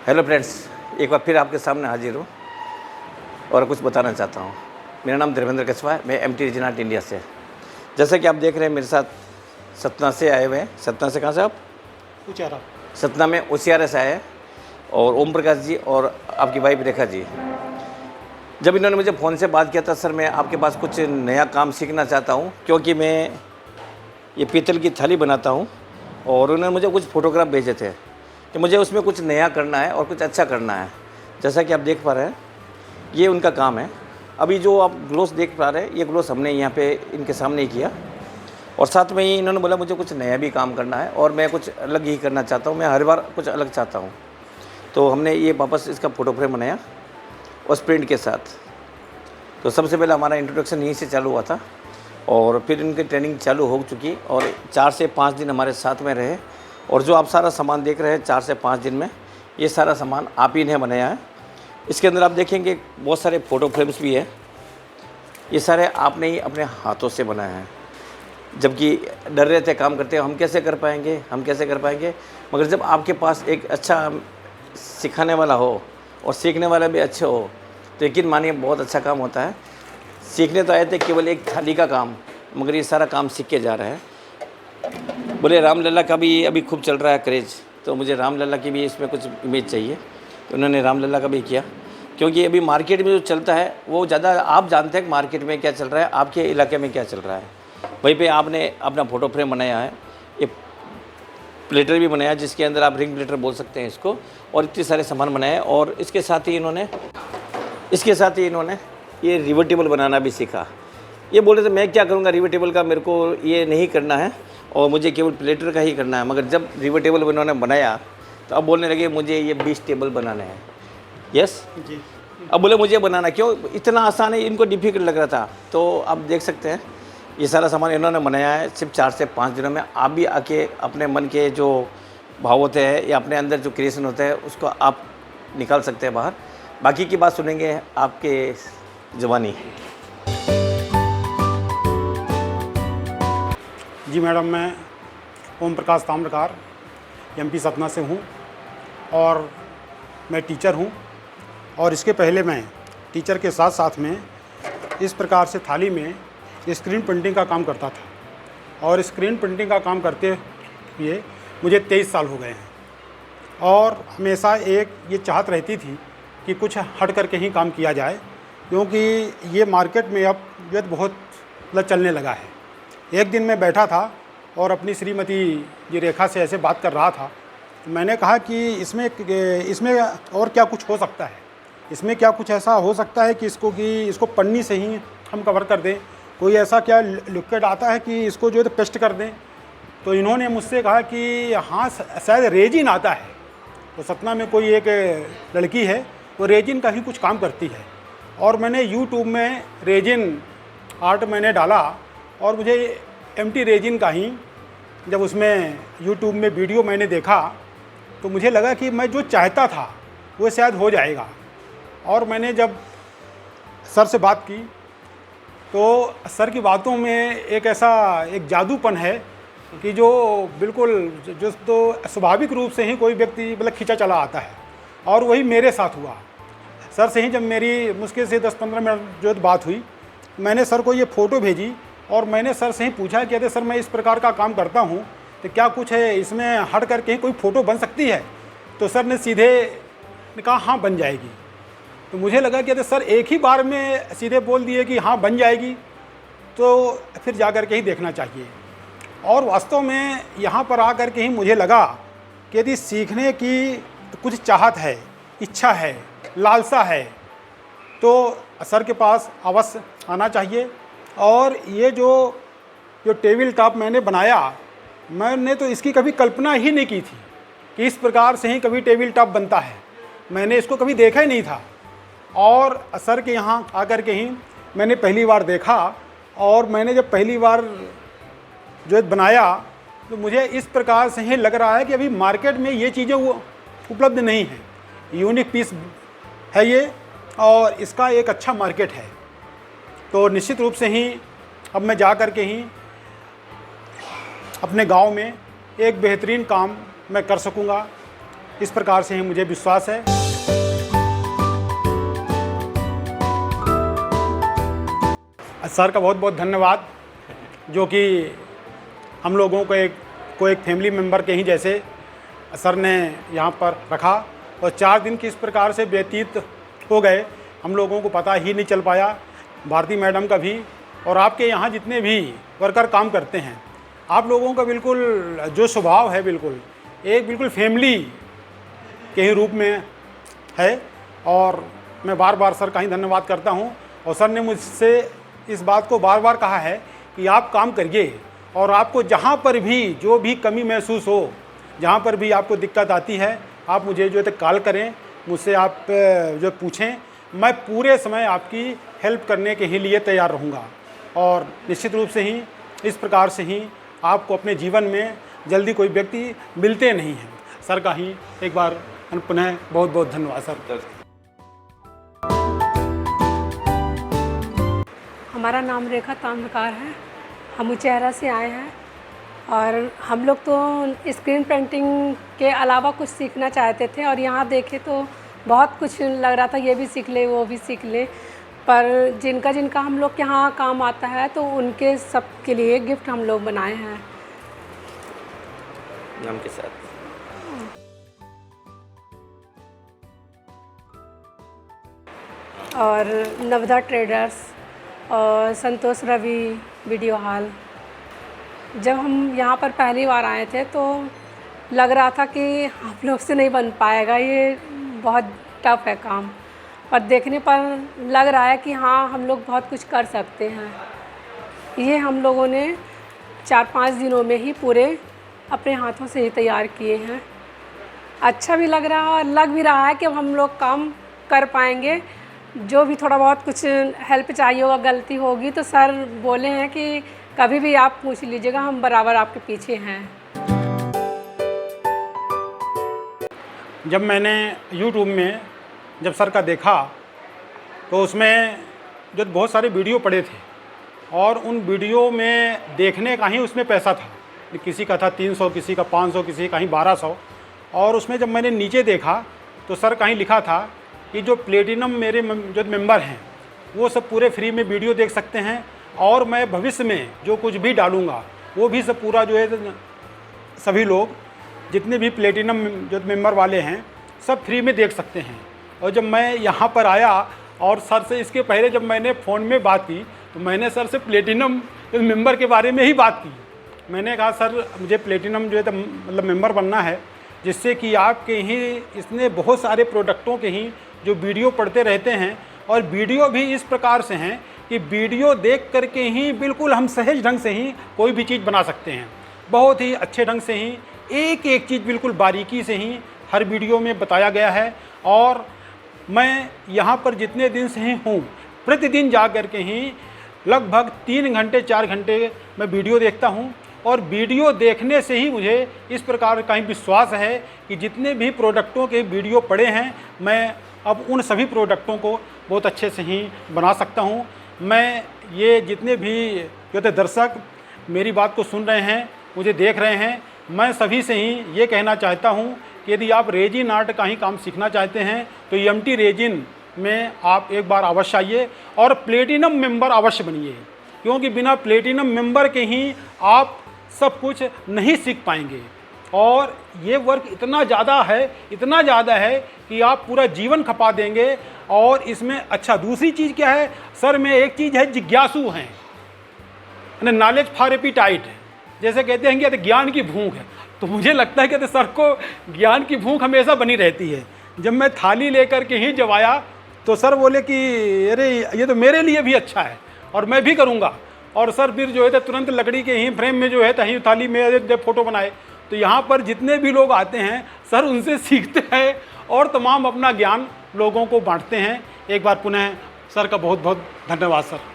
Hello friends, एक बार फिर आपके सामने हाजिर हूँ और कुछ बताना चाहता हूँ। मेरा नाम देवेंद्र कछवा है, मैं एमटी रीजन आर्ट इंडिया से। जैसा कि आप देख रहे हैं मेरे साथ सतना से आए हुए हैं। सतना से कहाँ से आप? उचारा। सतना में उसियारे से आए हैं, और ओम प्रकाश जी और आपकी वाइफ रेखा जी। जब इन्होंने मुझे फ़ोन से बात किया था, सर मैं आपके पास कुछ नया काम सीखना चाहता हूँ, क्योंकि मैं ये पीतल की थाली बनाता हूँ, और उन्होंने मुझे कुछ फ़ोटोग्राफ भेजे थे कि मुझे उसमें कुछ नया करना है और कुछ अच्छा करना है। जैसा कि आप देख पा रहे हैं, ये उनका काम है। अभी जो आप ग्लोस देख पा रहे हैं, ये ग्लोस हमने यहाँ पे इनके सामने ही किया, और साथ में ही इन्होंने बोला मुझे कुछ नया भी काम करना है और मैं कुछ अलग ही करना चाहता हूँ, मैं हर बार कुछ अलग चाहता हूँ। तो हमने ये वापस इसका फ़ोटो फ्रेम बनाया और प्रिंट के साथ। तो सबसे पहले हमारा इंट्रोडक्शन यहीं से चालू हुआ था, और फिर इनकी ट्रेनिंग चालू हो चुकी, और 4 से 5 दिन हमारे साथ में रहे। और जो आप सारा सामान देख रहे हैं 4 से 5 दिन में, ये सारा सामान आप ही ने बनाया है। इसके अंदर आप देखेंगे बहुत सारे फ़ोटो फ्रेम्स भी है, ये सारे आपने ही अपने हाथों से बनाए हैं। जबकि डर रहे थे काम करते हम कैसे कर पाएंगे, मगर जब आपके पास एक अच्छा सिखाने वाला हो और सीखने वाला भी अच्छे हो, तो यकीन मानिए बहुत अच्छा काम होता है। सीखने तो आए थे केवल एक थाली का काम, मगर ये सारा काम सीख के जा रहे हैं। बोले रामलला का भी अभी खूब चल रहा है क्रेज़, तो मुझे रामलला की भी इसमें कुछ इमेज चाहिए, तो उन्होंने रामलला का भी किया। क्योंकि अभी मार्केट में जो चलता है वो ज़्यादा आप जानते हैं कि मार्केट में क्या चल रहा है, आपके इलाके में क्या चल रहा है। वहीं पे आपने अपना फ़ोटो फ्रेम बनाया है, ये प्लेटर भी बनाया जिसके अंदर आप रिंग प्लेटर बोल सकते हैं इसको, और इतने सारे सामान बनाए। और इसके साथ ही इन्होंने ये रिवर्टेबल बनाना भी सीखा। ये बोल रहे थे मैं क्या करूँगा रिवर्टेबल का, मेरे को ये नहीं करना है और मुझे केवल प्लेटर का ही करना है। मगर जब रिवर्टेबल इन्होंने बनाया तो अब बोलने लगे मुझे ये 20 टेबल बनाने हैं। यस जी। अब बोले मुझे बनाना, क्यों इतना आसान है, इनको डिफ़िकल्ट लग रहा था। तो आप देख सकते हैं ये सारा सामान इन्होंने बनाया है सिर्फ 4 से 5 दिनों में। आप भी आके अपने मन के जो भाव होते हैं या अपने अंदर जो क्रिएशन होता है उसको आप निकाल सकते हैं बाहर। बाकी की बात सुनेंगे आपके ज़बानी। जी मैडम, मैं ओम प्रकाश ताम्रकार एमपी सतना से हूँ और मैं टीचर हूँ। और इसके पहले मैं टीचर के साथ साथ में इस प्रकार से थाली में स्क्रीन प्रिंटिंग का काम करता था, और स्क्रीन प्रिंटिंग का काम करते हुए मुझे 23 साल हो गए हैं। और हमेशा एक ये चाहत रहती थी कि कुछ हट करके ही काम किया जाए, क्योंकि ये मार्केट में अब जो है बहुत चलने लगा है। एक दिन मैं बैठा था और अपनी श्रीमती जी रेखा से ऐसे बात कर रहा था, तो मैंने कहा कि इसमें और क्या कुछ हो सकता है, इसमें क्या कुछ ऐसा हो सकता है कि इसको पन्नी से ही हम कवर कर दें, कोई ऐसा क्या लिक्विड आता है कि इसको जो है तो पेस्ट कर दें। तो इन्होंने मुझसे कहा कि हाँ शायद रेजिन आता है। तो सतना में कोई एक लड़की है, वो रेजिन का ही कुछ काम करती है। और मैंने यूट्यूब में रेजिन आर्ट मैंने डाला, और मुझे एमटी रेजिन का ही जब उसमें यूट्यूब में वीडियो मैंने देखा, तो मुझे लगा कि मैं जो चाहता था वो शायद हो जाएगा। और मैंने जब सर से बात की, तो सर की बातों में एक जादूपन है कि जो बिल्कुल जो तो स्वाभाविक रूप से ही कोई व्यक्ति मतलब खींचा चला आता है, और वही मेरे साथ हुआ। सर से ही जब मेरी मुश्किल से 10-15 मिनट जो बात हुई, मैंने सर को ये फ़ोटो भेजी, और मैंने सर से ही पूछा कि अरे सर मैं इस प्रकार का काम करता हूँ, तो क्या कुछ है इसमें हट करके ही कोई फ़ोटो बन सकती है? तो सर ने सीधे कहा हाँ बन जाएगी। तो मुझे लगा कि अरे सर एक ही बार में सीधे बोल दिए कि हाँ बन जाएगी, तो फिर जा कर के ही देखना चाहिए। और वास्तव में यहाँ पर आ कर के ही मुझे लगा कि यदि सीखने की कुछ चाहत है, इच्छा है, लालसा है, तो सर के पास अवश्य आना चाहिए। और ये जो टेबल टॉप मैंने बनाया, मैंने तो इसकी कभी कल्पना ही नहीं की थी कि इस प्रकार से ही कभी टेबल टॉप बनता है। मैंने इसको कभी देखा ही नहीं था, और सर के यहाँ आकर के ही मैंने पहली बार देखा। और मैंने जब पहली बार जो बनाया, तो मुझे इस प्रकार से ही लग रहा है कि अभी मार्केट में ये चीज़ें वो उपलब्ध नहीं हैं। यूनिक पीस है ये, और इसका एक अच्छा मार्केट है। तो निश्चित रूप से ही अब मैं जा कर के ही अपने गांव में एक बेहतरीन काम मैं कर सकूंगा। इस प्रकार से ही मुझे विश्वास है। सर का बहुत बहुत धन्यवाद, जो कि हम लोगों को एक फैमिली मेम्बर के ही जैसे सर ने यहाँ पर रखा, और 4 दिन किस प्रकार से व्यतीत हो गए हम लोगों को पता ही नहीं चल पाया। भारती मैडम का भी, और आपके यहाँ जितने भी वर्कर काम करते हैं, आप लोगों का बिल्कुल जो स्वभाव है बिल्कुल फैमिली के ही रूप में है। और मैं बार बार सर का ही धन्यवाद करता हूँ। और सर ने मुझसे इस बात को बार बार कहा है कि आप काम करिए, और आपको जहाँ पर भी जो भी कमी महसूस हो, जहाँ पर भी आपको दिक्कत आती है, आप मुझे जो है कॉल करें, मुझसे आप जो पूछें, मैं पूरे समय आपकी हेल्प करने के ही लिए तैयार रहूँगा। और निश्चित रूप से ही इस प्रकार से ही आपको अपने जीवन में जल्दी कोई व्यक्ति मिलते नहीं हैं। सर का ही एक बार पुनः बहुत बहुत धन्यवाद सर। हमारा नाम रेखा ताम्रकार है, हम उचेहरा से आए हैं, और हम लोग तो स्क्रीन पेंटिंग के अलावा कुछ सीखना चाहते थे, और यहाँ देखे तो बहुत कुछ लग रहा था, ये भी सीख ले वो भी सीख ले, पर जिनका हम लोग के यहाँ काम आता है तो उनके सब के लिए गिफ्ट हम लोग बनाए हैं नाम के साथ। और नवदा ट्रेडर्स और संतोष रवि वीडियो हॉल। जब हम यहाँ पर पहली बार आए थे तो लग रहा था कि हम लोग से नहीं बन पाएगा, ये बहुत टफ है काम, और देखने पर लग रहा है कि हाँ हम लोग बहुत कुछ कर सकते हैं। ये हम लोगों ने 4-5 दिनों में ही पूरे अपने हाथों से ही तैयार किए हैं। अच्छा भी लग रहा है और लग भी रहा है कि हम लोग काम कर पाएंगे। जो भी थोड़ा बहुत कुछ हेल्प चाहिए होगा, गलती होगी तो सर बोले हैं कि कभी भी आप पूछ लीजिएगा, हम बराबर आपके पीछे हैं। जब मैंने YouTube में जब सर का देखा तो उसमें जो बहुत सारे वीडियो पड़े थे, और उन वीडियो में देखने का ही उसमें पैसा था। किसी का था 300, किसी का 500, किसी का ही 1200। और उसमें जब मैंने नीचे देखा तो सर कहीं लिखा था कि जो प्लेटिनम मेरे जो मेंबर हैं वो सब पूरे फ्री में वीडियो देख सकते हैं, और मैं भविष्य में जो कुछ भी डालूँगा वो भी सब पूरा जो है सभी लोग जितने भी प्लेटिनम जो मेंबर वाले हैं सब फ्री में देख सकते हैं। और जब मैं यहाँ पर आया और सर से इसके पहले जब मैंने फ़ोन में बात की तो मैंने सर से प्लेटिनम मेंबर के बारे में ही बात की। मैंने कहा सर मुझे प्लेटिनम जो है मतलब मेंबर बनना है, जिससे कि आपके ही इसने बहुत सारे प्रोडक्टों के ही जो वीडियो पढ़ते रहते हैं, और वीडियो भी इस प्रकार से हैं कि वीडियो देख करके ही बिल्कुल हम सहज ढंग से ही कोई भी चीज़ बना सकते हैं। बहुत ही अच्छे ढंग से ही एक एक चीज़ बिल्कुल बारीकी से ही हर वीडियो में बताया गया है। और मैं यहाँ पर जितने दिन से ही हूँ, प्रतिदिन जा कर के ही लगभग 3 घंटे 4 घंटे मैं वीडियो देखता हूँ, और वीडियो देखने से ही मुझे इस प्रकार का ही विश्वास है कि जितने भी प्रोडक्टों के वीडियो पड़े हैं, मैं अब उन सभी प्रोडक्टों को बहुत अच्छे से ही बना सकता हूँ। मैं ये जितने भी जो दर्शक मेरी बात को सुन रहे हैं, मुझे देख रहे हैं, मैं सभी से ही ये कहना चाहता हूँ कि यदि आप रेजिन आर्ट का ही काम सीखना चाहते हैं तो एमटी रेजिन में आप एक बार अवश्य आइए और प्लेटिनम मेंबर अवश्य बनिए, क्योंकि बिना प्लेटिनम मेंबर के ही आप सब कुछ नहीं सीख पाएंगे। और ये वर्क इतना ज़्यादा है कि आप पूरा जीवन खपा देंगे। और इसमें अच्छा दूसरी चीज़ क्या है सर, में एक चीज़ है, जिज्ञासु हैं, नॉलेज फॉर एपिटाइट है, जैसे कहते हैं कि ज्ञान की भूख है। तो मुझे लगता है कि सर को ज्ञान की भूख हमेशा बनी रहती है। जब मैं थाली लेकर के ही जब आया तो सर बोले कि अरे ये तो मेरे लिए भी अच्छा है और मैं भी करूँगा। और सर फिर जो है तुरंत लकड़ी के ही फ्रेम में जो है तही थाली में जब फ़ोटो बनाए, तो यहाँ पर जितने भी लोग आते हैं सर उनसे सीखते हैं और तमाम अपना ज्ञान लोगों को बांटते हैं। एक बार पुनः सर का बहुत बहुत धन्यवाद सर।